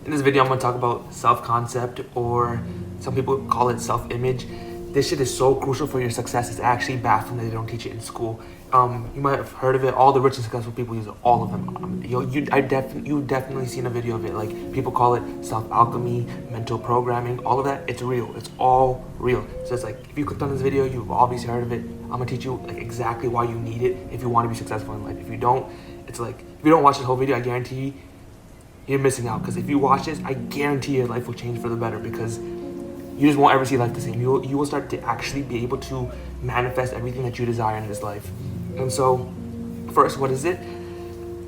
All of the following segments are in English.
In this video, I'm gonna talk about self-concept, or some people call it self-image. This shit is so crucial for your success. It's actually baffling that they don't teach it in school. You might have heard of it. All the rich and successful people use it, all of them. You've definitely seen a video of it. Like, people call it self-alchemy, mental programming, all of that. It's real. It's all real. So it's like, if you clicked on this video, you've obviously heard of it. I'm gonna teach you like exactly why you need it if you want to be successful in life. If you don't, it's like, if you don't watch this whole video, I guarantee you, you're missing out. Because if you watch this, I guarantee your life will change for the better, because you just won't ever see life the same. You will start to actually be able to manifest everything that you desire in this life. And so, first, what is it?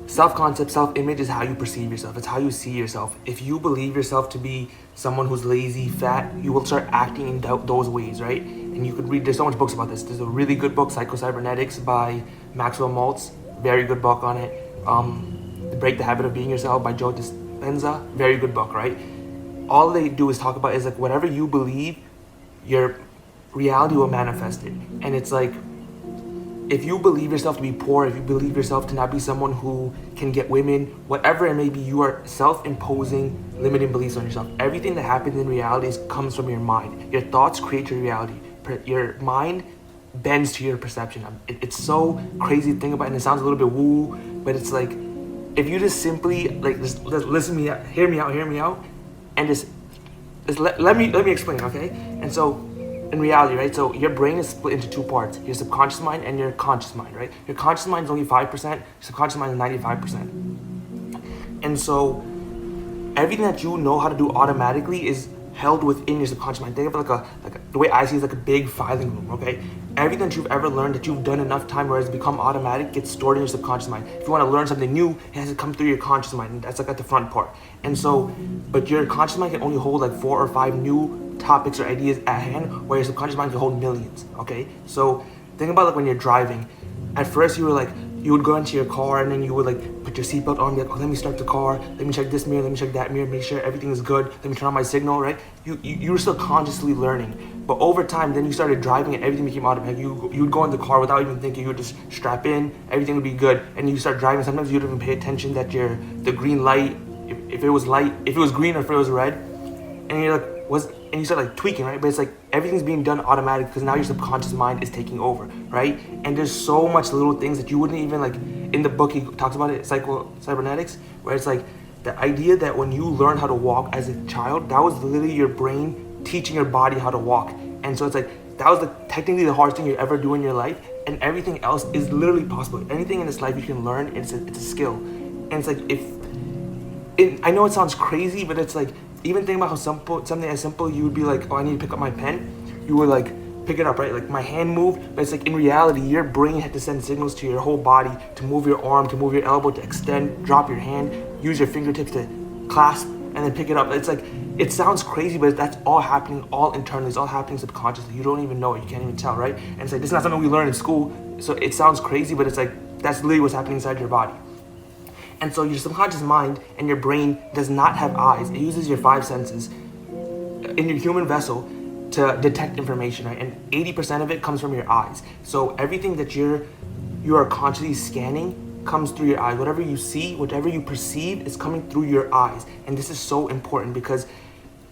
Self-concept, self-image is how you perceive yourself. It's how you see yourself. If you believe yourself to be someone who's lazy, fat, you will start acting in those ways, right? And you could read, there's so much books about this. There's a really good book, Psycho-Cybernetics by Maxwell Maltz. Very good book on it. Break the Habit of Being Yourself by Joe Dispenza. Very good book, right? All they do is talk about is like, whatever you believe, your reality will manifest it. And it's like, if you believe yourself to be poor, if you believe yourself to not be someone who can get women, whatever it may be, you are self-imposing limiting beliefs on yourself. Everything that happens in reality comes from your mind. Your thoughts create your reality. Your mind bends to your perception. It's so crazy to think about, and it sounds a little bit woo, but it's like, if you just simply like just listen to me, hear me out, and just let me explain, okay? And so, in reality, right? So your brain is split into two parts: your subconscious mind and your conscious mind, right? Your conscious mind is only 5%. Your subconscious mind is 95%. And so, everything that you know how to do automatically is held within your subconscious mind. Think of it like the way I see it is like a big filing room, okay? Everything that you've ever learned, that you've done enough time where it's become automatic, gets stored in your subconscious mind. If you want to learn something new, it has to come through your conscious mind, and that's like at the front part. And so, but your conscious mind can only hold like 4 or 5 new topics or ideas at hand, where your subconscious mind can hold millions, okay? So think about like when you're driving. At first you would go into your car, and then you would like put your seatbelt on, like, oh, let me start the car, let me check this mirror, let me check that mirror, make sure everything is good, let me turn on my signal, right? You were still consciously learning. But over time, then you started driving and everything became automatic. You would go in the car without even thinking. You would just strap in, everything would be good, and you start driving. Sometimes you don't even pay attention that the green light, if it was green or if it was red, and you're like, and you start like tweaking, right? But it's like everything's being done automatic because now your subconscious mind is taking over, right? And there's so much little things that you wouldn't even like. In the book, he talks about it, Psycho-Cybernetics, where it's like the idea that when you learn how to walk as a child, that was literally your brain teaching your body how to walk. And so it's like, that was technically the hardest thing you ever do in your life, and everything else is literally possible. Anything in this life you can learn, it's a skill. And it's like, I know it sounds crazy, but it's like, even think about how something as simple, you would be like, oh, I need to pick up my pen. You would like pick it up, right? Like my hand moved, but it's like in reality, your brain had to send signals to your whole body to move your arm, to move your elbow, to extend, drop your hand, use your fingertips to clasp, and then pick it up. It's like, it sounds crazy, but that's all happening all internally. It's all happening subconsciously. You don't even know it. You can't even tell, right? And it's like, this is not something we learn in school. So it sounds crazy, but it's like, that's literally what's happening inside your body. And so your subconscious mind and your brain does not have eyes. It uses your 5 senses in your human vessel to detect information, right? And 80% of it comes from your eyes. So everything that you are consciously scanning comes through your eyes. Whatever you see, whatever you perceive is coming through your eyes. And this is so important, because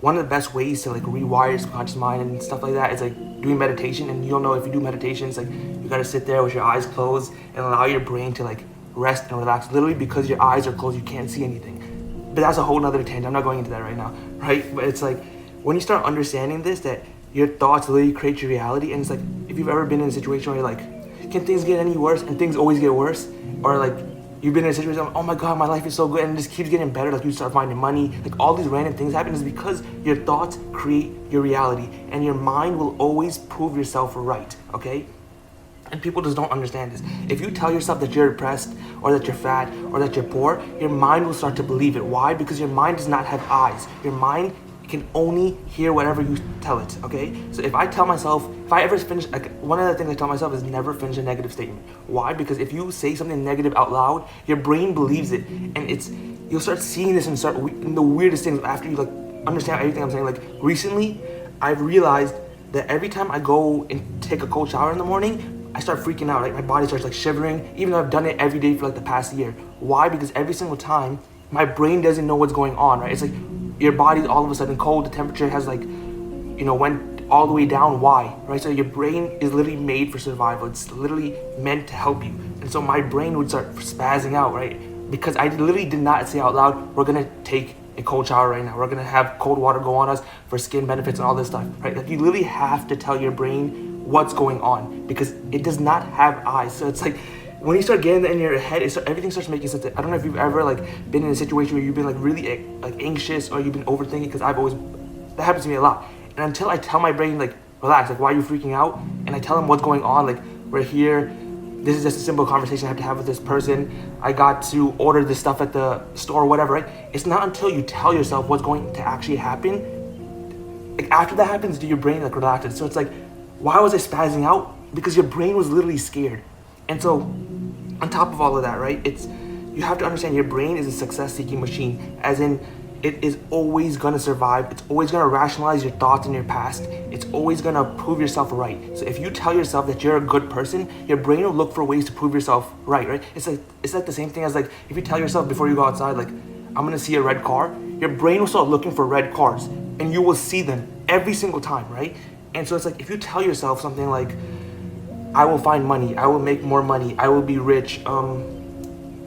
one of the best ways to like rewire your subconscious mind and stuff like that is like doing meditation. And you'll know, if you do meditation, it's like you gotta sit there with your eyes closed and allow your brain to like rest and relax. Literally, because your eyes are closed, you can't see anything. But that's a whole nother tangent. I'm not going into that right now, right? But it's like, when you start understanding this, that your thoughts literally create your reality. And it's like, if you've ever been in a situation where you're like, can things get any worse? And things always get worse. Or like, you've been in a situation, oh my God, my life is so good, and it just keeps getting better. Like, you start finding money, like all these random things happen, is because your thoughts create your reality. And your mind will always prove yourself right, okay? And people just don't understand this. If you tell yourself that you're depressed, or that you're fat, or that you're poor, your mind will start to believe it. Why? Because your mind does not have eyes. Your mind can only hear whatever you tell it, okay? So if I tell myself, if I ever finish, like, one of the things I tell myself is never finish a negative statement. Why? Because if you say something negative out loud, your brain believes it, and you'll start seeing this in the weirdest things after you like understand everything I'm saying. Like, recently, I've realized that every time I go and take a cold shower in the morning, I start freaking out. Like, my body starts like shivering, even though I've done it every day for like the past year. Why? Because every single time, my brain doesn't know what's going on, right? It's like, your body's all of a sudden cold, the temperature has like, went all the way down. Why? Right? So your brain is literally made for survival. It's literally meant to help you. And so my brain would start spazzing out, right? Because I literally did not say out loud, we're gonna take a cold shower right now. We're gonna have cold water go on us for skin benefits and all this stuff, right? Like you literally have to tell your brain what's going on because it does not have eyes. So it's like when you start getting that in your head, everything starts making sense. I don't know if you've ever like been in a situation where you've been like really like anxious or you've been overthinking, because that happens to me a lot. And until I tell my brain like, relax, like why are you freaking out? And I tell them what's going on, like we're here, this is just a simple conversation I have to have with this person. I got to order this stuff at the store or whatever, right? It's not until you tell yourself what's going to actually happen, like after that happens, do your brain like relax? So it's like, why was I spazzing out? Because your brain was literally scared. And so on top of all of that, right, you have to understand your brain is a success-seeking machine, as in it is always going to survive. It's always going to rationalize your thoughts in your past. It's always going to prove yourself right. So if you tell yourself that you're a good person, your brain will look for ways to prove yourself right? It's like the same thing as like if you tell yourself before you go outside, like, I'm going to see a red car, your brain will start looking for red cars and you will see them every single time, right? And so it's like if you tell yourself something like, I will find money, I will make more money, I will be rich,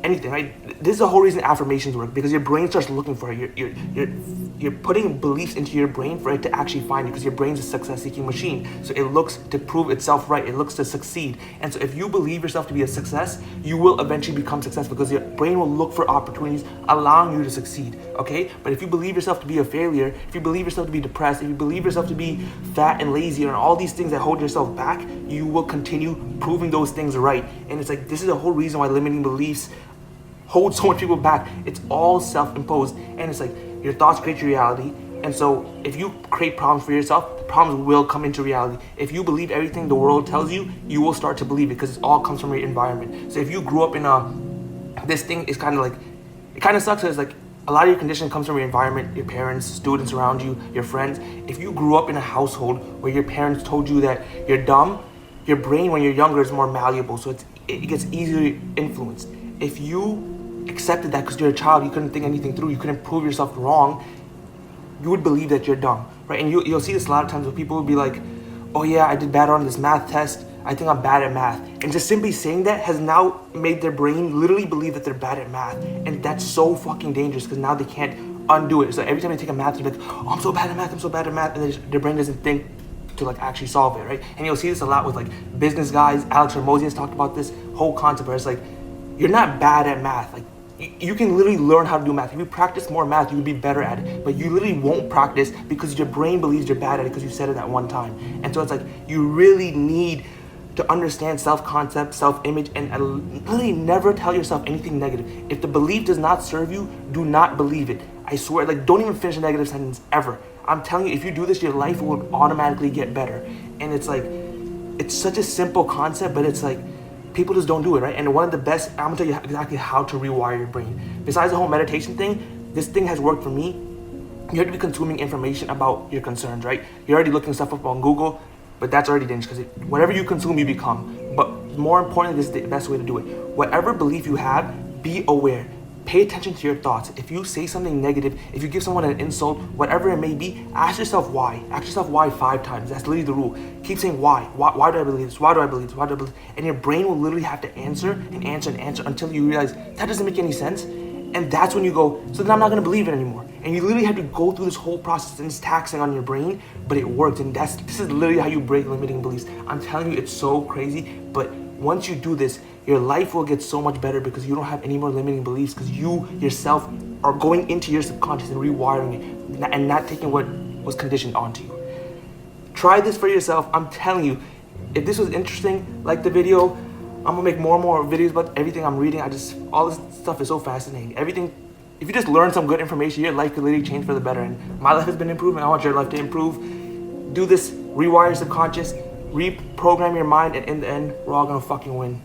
anything, right? This is the whole reason affirmations work, because your brain starts looking for it. You're putting beliefs into your brain for it to actually find you, because your brain's a success-seeking machine. So it looks to prove itself right. It looks to succeed. And so if you believe yourself to be a success, you will eventually become successful, because your brain will look for opportunities allowing you to succeed, okay? But if you believe yourself to be a failure, if you believe yourself to be depressed, if you believe yourself to be fat and lazy and all these things that hold yourself back, you will continue proving those things right. And it's like, this is the whole reason why limiting beliefs hold so much people back. It's all self-imposed, and it's like your thoughts create your reality. And so if you create problems for yourself, the problems will come into reality. If you believe everything the world tells you, you will start to believe it, because it all comes from your environment. So if you grew up in this thing is kind of like, it kind of sucks, because like a lot of your condition comes from your environment, your parents, students around you, your friends. If you grew up in a household where your parents told you that you're dumb, your brain when you're younger is more malleable, so it gets easily influenced. If you accepted that because you're a child, you couldn't think anything through, you couldn't prove yourself wrong, you would believe that you're dumb, right? And you'll see this a lot of times where people will be like, oh yeah, I did bad on this math test, I think I'm bad at math. And just simply saying that has now made their brain literally believe that they're bad at math. And that's so fucking dangerous, because now they can't undo it. So every time they take a math, you're like, oh, I'm so bad at math, I'm so bad at math. And their brain doesn't think to like actually solve it, right? And you'll see this a lot with like business guys. Alex Hormozi has talked about this whole concept where it's like, you're not bad at math. Like, you can literally learn how to do math. If you practice more math, you would be better at it. But you literally won't practice because your brain believes you're bad at it because you said it at one time. And so it's like, you really need to understand self-concept, self-image, and literally never tell yourself anything negative. If the belief does not serve you, do not believe it. I swear, like, don't even finish a negative sentence ever. I'm telling you, if you do this, your life will automatically get better. And it's like, it's such a simple concept, but it's like, people just don't do it, right? And one of the best, I'm gonna tell you exactly how to rewire your brain. Besides the whole meditation thing, this thing has worked for me. You have to be consuming information about your concerns, right? You're already looking stuff up on Google, but that's already dangerous, because whatever you consume, you become. But more importantly, this is the best way to do it. Whatever belief you have, be aware. Pay attention to your thoughts. If you say something negative, if you give someone an insult, whatever it may be, ask yourself why. Ask yourself why 5 times. That's literally the rule. Keep saying why. Why do I believe this? Why do I believe this? Why do I believe this? And your brain will literally have to answer and answer and answer until you realize that doesn't make any sense. And that's when you go, so then I'm not going to believe it anymore. And you literally have to go through this whole process, and it's taxing on your brain, but it works. And this is literally how you break limiting beliefs. I'm telling you, it's so crazy, but once you do this, your life will get so much better, because you don't have any more limiting beliefs, because you yourself are going into your subconscious and rewiring it and not taking what was conditioned onto you. Try this for yourself. I'm telling you, if this was interesting, like the video. I'm gonna make more and more videos about everything I'm reading. All this stuff is so fascinating. Everything, if you just learn some good information, your life could literally change for the better. And my life has been improving. I want your life to improve. Do this, rewire your subconscious, reprogram your mind, and in the end, we're all gonna fucking win.